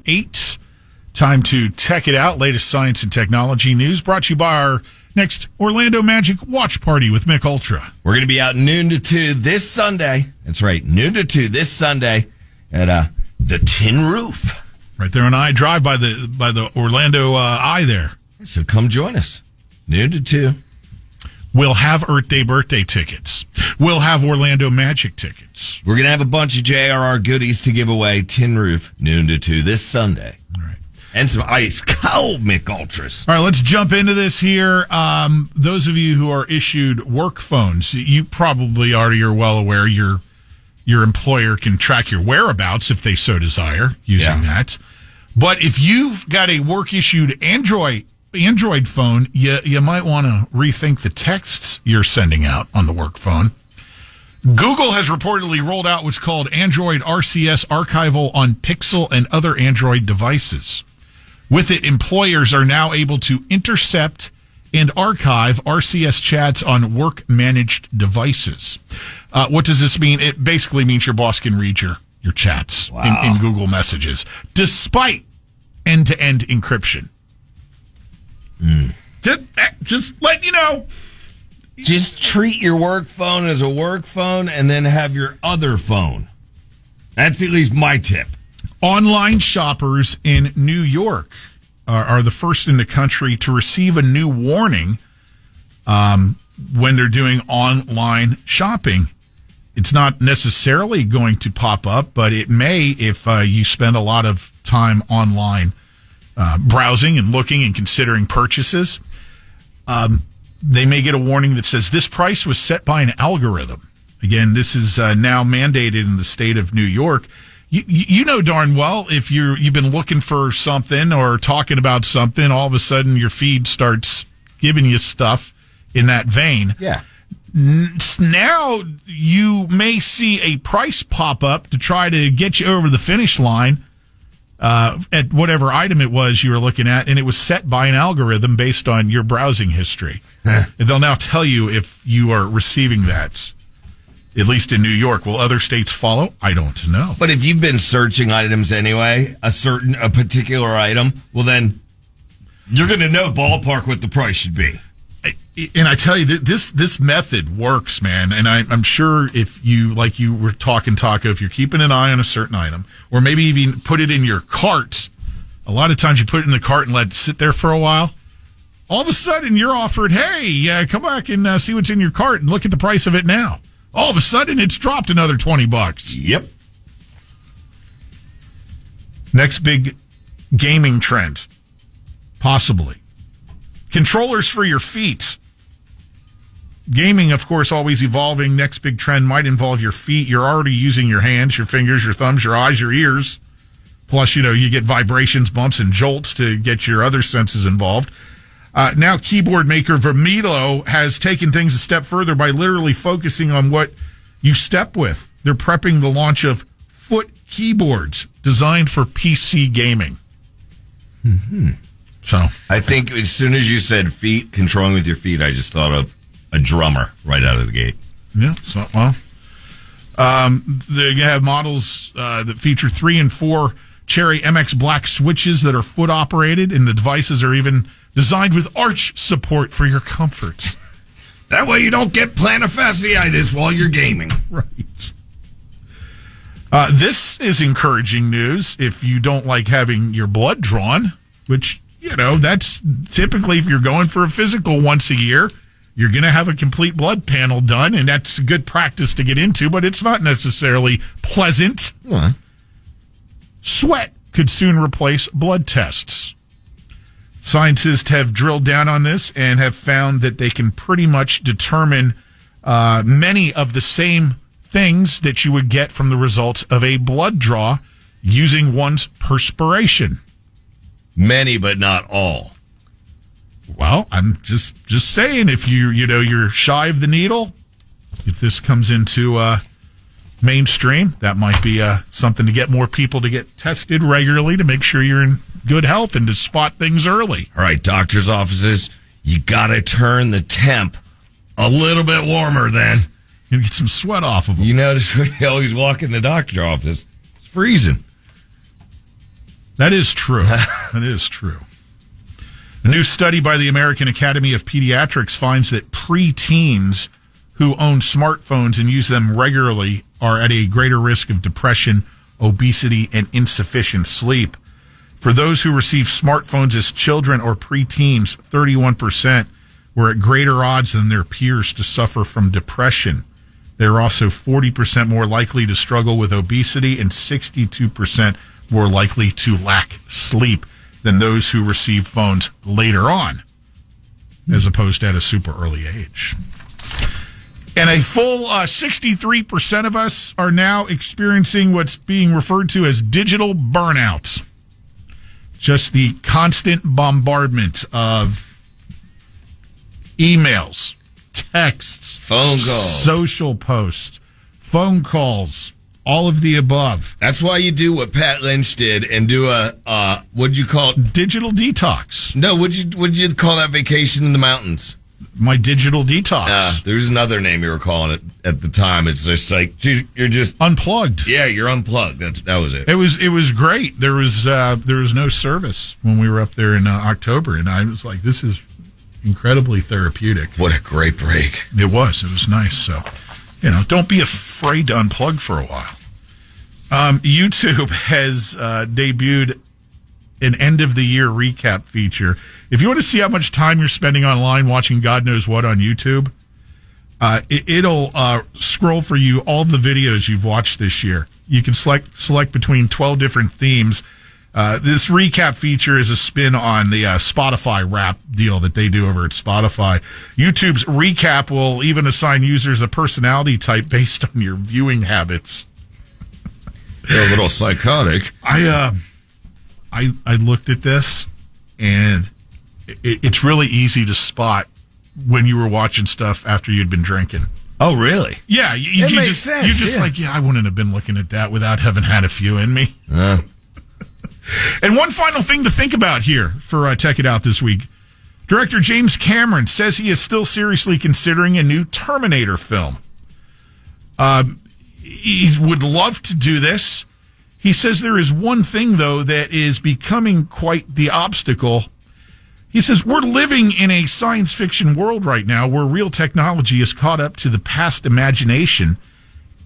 8. Time to tech it out. Latest science and technology news brought to you by our next Orlando Magic Watch Party with Mick Ultra. We're going to be out noon to 2 this Sunday. That's right, noon to 2 this Sunday at the Tin Roof. Right there on I Drive by the Orlando Eye there. So come join us. Noon to 2. We'll have Earth Day birthday tickets. We'll have Orlando Magic tickets. We're going to have a bunch of JRR goodies to give away. Tin Roof, noon to 2 this Sunday. All right. And some ice cold Mick Ultras. All right, let's jump into this here. Those of you who are issued work phones, you probably already are well aware your employer can track your whereabouts if they so desire using that. But if you've got a work-issued Android phone, you might want to rethink the texts you're sending out on the work phone. Google has reportedly rolled out what's called Android RCS Archival on Pixel and other Android devices. With it, employers are now able to intercept and archive RCS chats on work-managed devices. What does this mean? It basically means your boss can read your chats in Google Messages, despite end-to-end encryption. Just let you know. Just treat your work phone as a work phone and then have your other phone. That's at least my tip. Online shoppers in New York are the first in the country to receive a new warning when they're doing online shopping. It's not necessarily going to pop up, but it may if you spend a lot of time online browsing and looking and considering purchases. They may get a warning that says this price was set by an algorithm. Again, this is now mandated in the state of New York. You know darn well if you've been looking for something or talking about something, all of a sudden your feed starts giving you stuff in that vein. Yeah. Now you may see a price pop up to try to get you over the finish line at whatever item it was you were looking at, and it was set by an algorithm based on your browsing history. And they'll now tell you if you are receiving that, at least in New York. Will other states follow? I don't know. But if you've been searching items anyway, a particular item, well then you're going to know ballpark what the price should be. And I tell you, this method works, man. And I'm sure if you, like you were talking, Taco, if you're keeping an eye on a certain item, or maybe even put it in your cart, a lot of times you put it in the cart and let it sit there for a while. All of a sudden, you're offered, hey, come back and see what's in your cart and look at the price of it now. All of a sudden, it's dropped another $20. Yep. Next big gaming trend, possibly. Controllers for your feet. Gaming, of course, always evolving. Next big trend might involve your feet. You're already using your hands, your fingers, your thumbs, your eyes, your ears. Plus, you get vibrations, bumps, and jolts to get your other senses involved. Now, keyboard maker Vermilo has taken things a step further by literally focusing on what you step with. They're prepping the launch of foot keyboards designed for PC gaming. Mm-hmm. So I think as soon as you said feet, controlling with your feet, I just thought of a drummer right out of the gate. Yeah. So, they have models that feature 3 and 4 Cherry MX Black switches that are foot operated, and the devices are even designed with arch support for your comfort. That way you don't get plantar fasciitis while you're gaming. Right. This is encouraging news if you don't like having your blood drawn, which, that's typically if you're going for a physical once a year, you're going to have a complete blood panel done, and that's good practice to get into, but it's not necessarily pleasant. Sweat could soon replace blood tests. Scientists have drilled down on this and have found that they can pretty much determine many of the same things that you would get from the results of a blood draw using one's perspiration. Many, but not all. Well, I'm just saying, if you're shy of the needle, if this comes into mainstream, that might be something to get more people to get tested regularly to make sure you're in good health and to spot things early. All right, doctor's offices, you got to turn the temp a little bit warmer then. You get some sweat off of them. You notice when you always walk in the doctor's office, it's freezing. That is true. That is true. A new study by the American Academy of Pediatrics finds that preteens who own smartphones and use them regularly are at a greater risk of depression, obesity, and insufficient sleep. For those who receive smartphones as children or preteens, 31% were at greater odds than their peers to suffer from depression. They're also 40% more likely to struggle with obesity and 62% more likely to lack sleep than those who receive phones later on, as opposed to at a super early age. And a full 63% of us are now experiencing what's being referred to as digital burnout. Just the constant bombardment of emails, texts, phone calls, social posts, phone calls, all of the above. That's why you do what Pat Lynch did and do a what'd you call it? Digital detox. No, what'd you call that vacation in the mountains? My digital detox. There's another name you were calling it at the time. It's just like you're just unplugged. Yeah, you're unplugged. That was it. It was great. There was no service when we were up there in October, and I was like, this is incredibly therapeutic. What a great break. It was nice. So, don't be afraid to unplug for a while. YouTube has debuted an end of the year recap feature. If you want to see how much time you're spending online watching God knows what on YouTube, it'll scroll for you all the videos you've watched this year. You can select between 12 different themes. This recap feature is a spin on the Spotify rap deal that they do over at Spotify. YouTube's recap will even assign users a personality type based on your viewing habits. They're a little psychotic. I looked at this, and it's really easy to spot when you were watching stuff after you'd been drinking. Oh, really? Yeah. It makes sense. You're just like, I wouldn't have been looking at that without having had a few in me. And one final thing to think about here for Tech It Out this week. Director James Cameron says he is still seriously considering a new Terminator film. He would love to do this. He says there is one thing, though, that is becoming quite the obstacle. He says we're living in a science fiction world right now where real technology is caught up to the past imagination,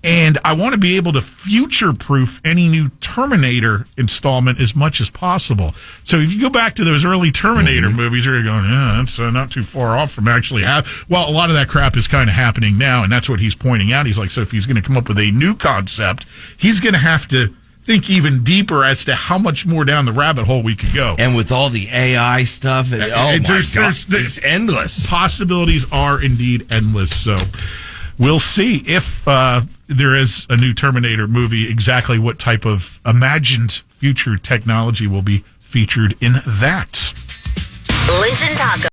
and I want to be able to future-proof any new Terminator installment as much as possible. So if you go back to those early Terminator movies, you're going, that's not too far off from actually well, a lot of that crap is kind of happening now, and that's what he's pointing out. He's like, so if he's going to come up with a new concept, he's going to have to think even deeper as to how much more down the rabbit hole we could go. And with all the AI stuff, my God, it's endless. Possibilities are indeed endless. So we'll see if there is a new Terminator movie, exactly what type of imagined future technology will be featured in that. Lynch and Taco.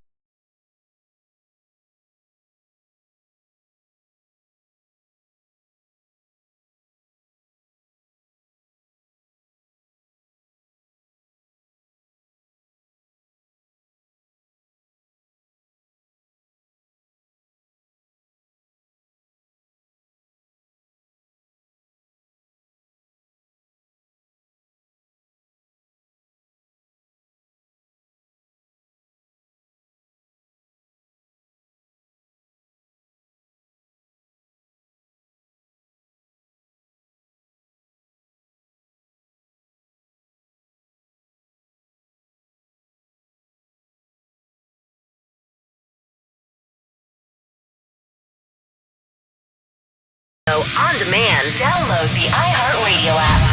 On demand, download the iHeartRadio app.